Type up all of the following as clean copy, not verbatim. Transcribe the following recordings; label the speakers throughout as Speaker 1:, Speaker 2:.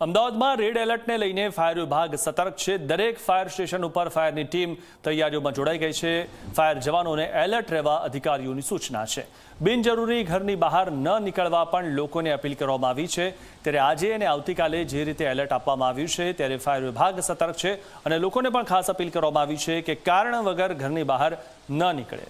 Speaker 1: અમદાવાદમાં રેડ એલર્ટને લઈને ફાયર વિભાગ સતર્ક છે। દરેક ફાયર સ્ટેશન ઉપર ફાયરની ટીમ તૈયારીઓમાં જોડાઈ ગઈ છે। ફાયર જવાનોને એલર્ટ રહેવા અધિકારીઓની સૂચના છે। બિનજરૂરી ઘરની બહાર ન નીકળવા પણ લોકોને અપીલ કરવામાં આવી છે। ત્યારે આજે અને આવતીકાલે જે રીતે એલર્ટ આપવામાં આવ્યું છે ત્યારે ફાયર વિભાગ સતર્ક છે અને લોકોને પણ ખાસ અપીલ કરવામાં આવી છે કે કારણ વગર ઘરની બહાર ન નીકળે।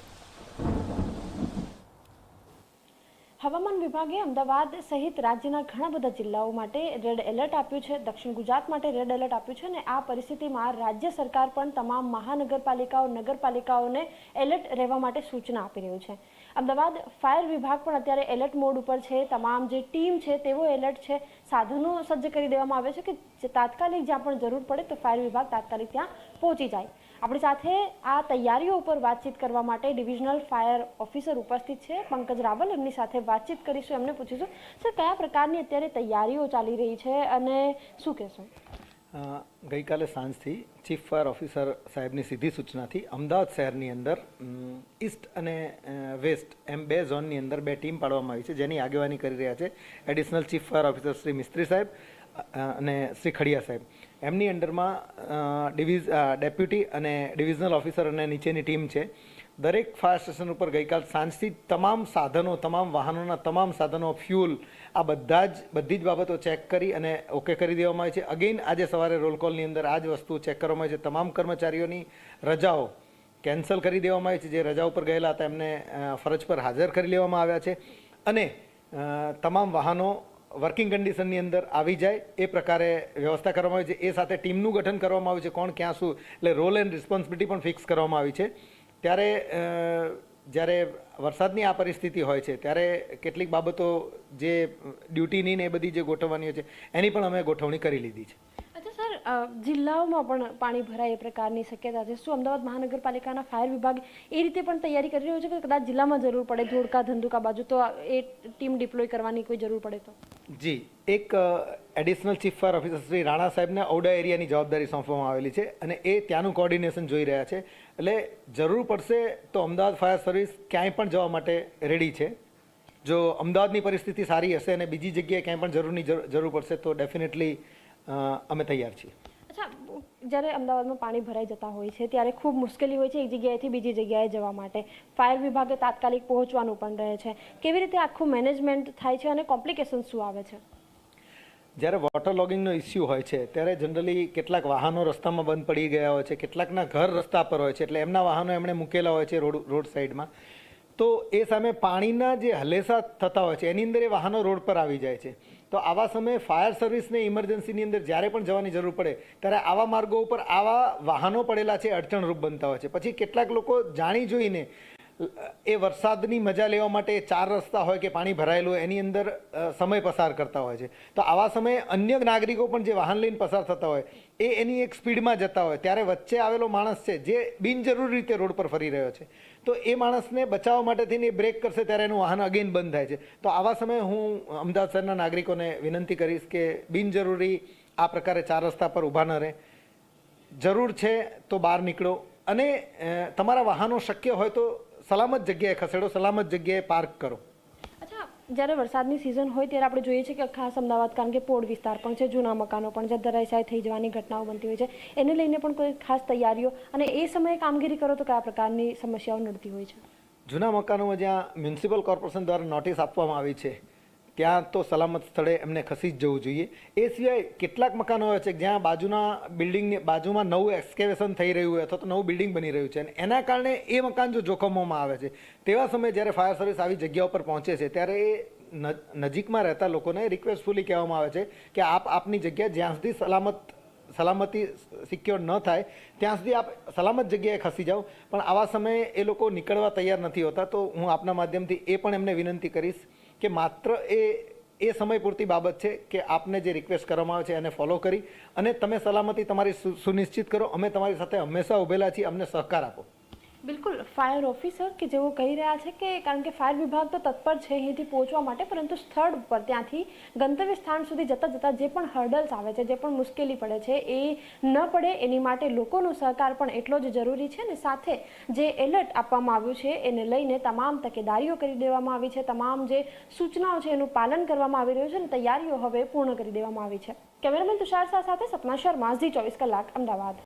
Speaker 2: હવામાન વિભાગે અમદાવાદ સહિત રાજ્યના ઘણા બધા જિલ્લાઓ માટે રેડ એલર્ટ આપ્યું છે। દક્ષિણ ગુજરાત માટે રેડ એલર્ટ આપ્યું છે અને આ પરિસ્થિતિમાં રાજ્ય સરકાર પણ તમામ મહાનગરપાલિકાઓ નગરપાલિકાઓને એલર્ટ રહેવા માટે સૂચના આપી રહ્યું છે। અમદાવાદ ફાયર વિભાગ પણ અત્યારે એલર્ટ મોડ ઉપર છે। તમામ જે ટીમ છે તેવો એલર્ટ છે। સાધનો સજ્જ કરી દેવામાં આવે છે કે તાત્કાલિક જ્યાં પણ જરૂર પડે તો ફાયર વિભાગ તાત્કાલિક ત્યાં પહોંચી જાય। આપણી સાથે આ તૈયારીઓ ઉપર વાતચીત કરવા માટે ડિવિઝનલ ફાયર ઓફિસર ઉપસ્થિત છે પંકજ રાવલ। એમની સાથે વાતચીત કરીશું। એમને પૂછીશું સર કયા પ્રકારની અત્યારે તૈયારીઓ ચાલી રહી છે અને શું કહેશો?
Speaker 3: ગઈકાલે સાંજથી ચીફ ફાયર ઓફિસર સાહેબની સીધી સૂચનાથી અમદાવાદ શહેરની અંદર ઈસ્ટ અને વેસ્ટ એમ બે ઝોનની અંદર બે ટીમ પાડવામાં આવી છે જેની આગેવાની કરી રહ્યા છે additional chief fire officer Shri Mistry સાહેબ અને શ્રી ખડિયા સાહેબ। એમની અંડરમાં ડેપ્યુટી અને ડિવિઝનલ ઓફિસર અને નીચેની ટીમ છે। દરેક ફાયર સ્ટેશન ઉપર ગઈકાલ સાંજથી તમામ સાધનો તમામ વાહનોના તમામ સાધનો ફ્યુલ આ બધી જ બાબતો ચેક કરી અને ઓકે કરી દેવામાં આવી છે। અગેઇન આજે સવારે રોલ કોલની અંદર આ જ વસ્તુ ચેક કરવામાં આવી છે। તમામ કર્મચારીઓની રજાઓ કેન્સલ કરી દેવામાં આવી છે। જે રજા ઉપર ગયેલા હતા એમને ફરજ પર હાજર કરી લેવામાં આવ્યા છે અને તમામ વાહનો વર્કિંગ કન્ડિશનની અંદર આવી જાય એ પ્રકારે વ્યવસ્થા કરવામાં આવી છે। એ સાથે ટીમનું ગઠન કરવામાં આવ્યું છે કોણ ક્યાં શું એટલે રોલ એન્ડ રિસ્પોન્સિબિલિટી પણ ફિક્સ કરવામાં આવી છે। ત્યારે જ્યારે વરસાદની આ પરિસ્થિતિ હોય છે ત્યારે કેટલીક બાબતો જે ડ્યુટીની ને એ બધી જે ગોઠવણીઓ છે એની પણ અમે ગોઠવણી કરી લીધી છે।
Speaker 2: અચ્છા સર, જિલ્લાઓમાં પણ પાણી ભરાય એ પ્રકારની શક્યતા છે। શું અમદાવાદ મહાનગરપાલિકાના ફાયર વિભાગ એ રીતે પણ તૈયારી કરી રહ્યો છે કે કદાચ જિલ્લામાં જરૂર પડે ધોળકા ધંધુકા બાજુ તો એ ટીમ ડિપ્લોય કરવાની કોઈ જરૂર પડે તો?
Speaker 3: જી, એક additional chief fire officer Shri Rana સાહેબને ઔડા એરિયાની જવાબદારી સોંપવામાં આવેલી છે અને એ ત્યાંનું કોર્ડિનેશન જોઈ રહ્યા છે। એટલે જરૂર પડશે તો અમદાવાદ ફાયર સર્વિસ ક્યાંય પણ જવા માટે રેડી છે। જો અમદાવાદની પરિસ્થિતિ સારી હશે અને બીજી જગ્યાએ ક્યાંય પણ જરૂર પડશે તો ડેફિનેટલી અમે તૈયાર છીએ।
Speaker 2: અચ્છા, જ્યારે અમદાવાદમાં પાણી ભરાઈ જતા હોય છે ત્યારે ખૂબ મુશ્કેલી હોય છે એક જગ્યાએથી બીજી જગ્યાએ જવા માટે। ફાયર વિભાગે તાત્કાલિક પહોંચવાનું પણ રહે છે। કેવી રીતે આખું મેનેજમેન્ટ થાય છે અને કોમ્પ્લિકેશન શું આવે છે?
Speaker 3: જ્યારે વોટર લોગિંગનો ઇસ્યુ હોય છે ત્યારે જનરલી કેટલાક વાહનો રસ્તામાં બંધ પડી ગયા હોય છે, કેટલાકના ઘર રસ્તા પર હોય છે એટલે એમના વાહનો એમણે મૂકેલા હોય છે રોડ સાઈડમાં। તો એ સામે પાણીના જે હલેસા થતા હોય છે એની અંદર એ વાહનો રોડ પર આવી જાય છે। તો આવા સમયે ફાયર સર્વિસને ઇમરજન્સીની અંદર જ્યારે પણ જવાની જરૂર પડે ત્યારે આવા માર્ગો ઉપર આવા વાહનો પડેલા છે અડચણરૂપ બનતા હોય છે। પછી કેટલાક લોકો જાણી જોઈને એ વરસાદની મજા લેવા માટે ચાર રસ્તા હોય કે પાણી ભરાયેલું હોય એની અંદર સમય પસાર કરતા હોય છે। તો આવા સમયે અન્ય નાગરિકો પણ જે વાહન લઈને પસાર થતા હોય એ એની એક સ્પીડમાં જતા હોય ત્યારે વચ્ચે આવેલો માણસ છે જે બિનજરૂરી રીતે રોડ પર ફરી રહ્યો છે તો એ માણસને બચાવવા માટે થઈને એ બ્રેક કરશે ત્યારે એનું વાહન અગેન બંધ થાય છે। તો આવા સમયે હું અમદાવાદ શહેરના નાગરિકોને વિનંતી કરીશ કે બિનજરૂરી આ પ્રકારે ચાર રસ્તા પર ઊભા ન રહે। જરૂર છે તો બહાર નીકળો અને તમારા વાહનો શક્ય હોય તો સલામત જગ્યાએ ખસેડો, સલામત જગ્યાએ પાર્ક કરો।
Speaker 2: અચ્છા, જ્યારે વરસાદની સિઝન હોય ત્યારે આપણે જોઈએ છીએ કે ખાસ અમદાવાદ કારણ કે પોળ વિસ્તાર પણ છે, જૂના મકાનો પણ જ્યાં ધરાશાય થઈ જવાની ઘટનાઓ બનતી હોય છે, એને લઈને પણ કોઈ ખાસ તૈયારીઓ અને એ સમયે કામગીરી કરો તો કયા પ્રકારની સમસ્યાઓ નડતી હોય છે?
Speaker 3: જૂના મકાનોમાં જ્યાં મ્યુનિસિપલ કોર્પોરેશન દ્વારા નોટિસ આપવામાં આવી છે ત્યાં તો સલામત સ્થળે એમને ખસી જ જવું જોઈએ। એ સિવાય કેટલાક મકાનો હોય છે જ્યાં બાજુમાં નવું એક્સકેવેશન થઈ રહ્યું હોય અથવા તો નવું બિલ્ડિંગ બની રહ્યું છે અને એના કારણે એ મકાન જો જોખમોમાં આવે છે તેવા સમયે જ્યારે ફાયર સર્વિસ આવી જગ્યા ઉપર પહોંચે છે ત્યારે એ નજીકમાં રહેતા લોકોને રિક્વેસ્ટફુલી કહેવામાં આવે છે કે આપની જગ્યા જ્યાં સુધી સલામતી સિક્યોર ન થાય ત્યાં સુધી આપ સલામત જગ્યાએ ખસી જાઓ। પણ આવા સમયે એ લોકો નીકળવા તૈયાર નથી હોતા તો હું આપના માધ્યમથી એ પણ એમને વિનંતી કરીશ કે માત્ર એ સમય પૂરતી બાબત છે કે આપને જે રિક્વેસ્ટ કરવામાં આવે છે એને ફોલો કરી અને તમે સલામતી તમારી સુનિશ્ચિત કરો। અમે તમારી સાથે હંમેશા ઊભેલા છીએ, અમને સહકાર આપો।
Speaker 2: બિલકુલ, ફાયર ઓફિસર કે જેઓ કહી રહ્યા છે કે કારણ કે ફાયર વિભાગ તો તત્પર છે અહીંથી પહોંચવા માટે પરંતુ સ્થળ ઉપર ત્યાંથી ગંતવ્ય સ્થાન સુધી જતાં જે પણ હર્ડલ્સ આવે છે, જે પણ મુશ્કેલી પડે છે એ ન પડે એની માટે લોકોનો સહકાર પણ એટલો જ જરૂરી છે અને સાથે જે એલર્ટ આપવામાં આવ્યું છે એને લઈને તમામ તકેદારીઓ કરી દેવામાં આવી છે, તમામ જે સૂચનાઓ છે એનું પાલન કરવામાં આવી રહ્યું છે અને તૈયારીઓ હવે પૂર્ણ કરી દેવામાં આવી છે। કેમેરામેન તુષાર શાહ સાથે સપના શર્મા, ઝી 24 કલાક, અમદાવાદ.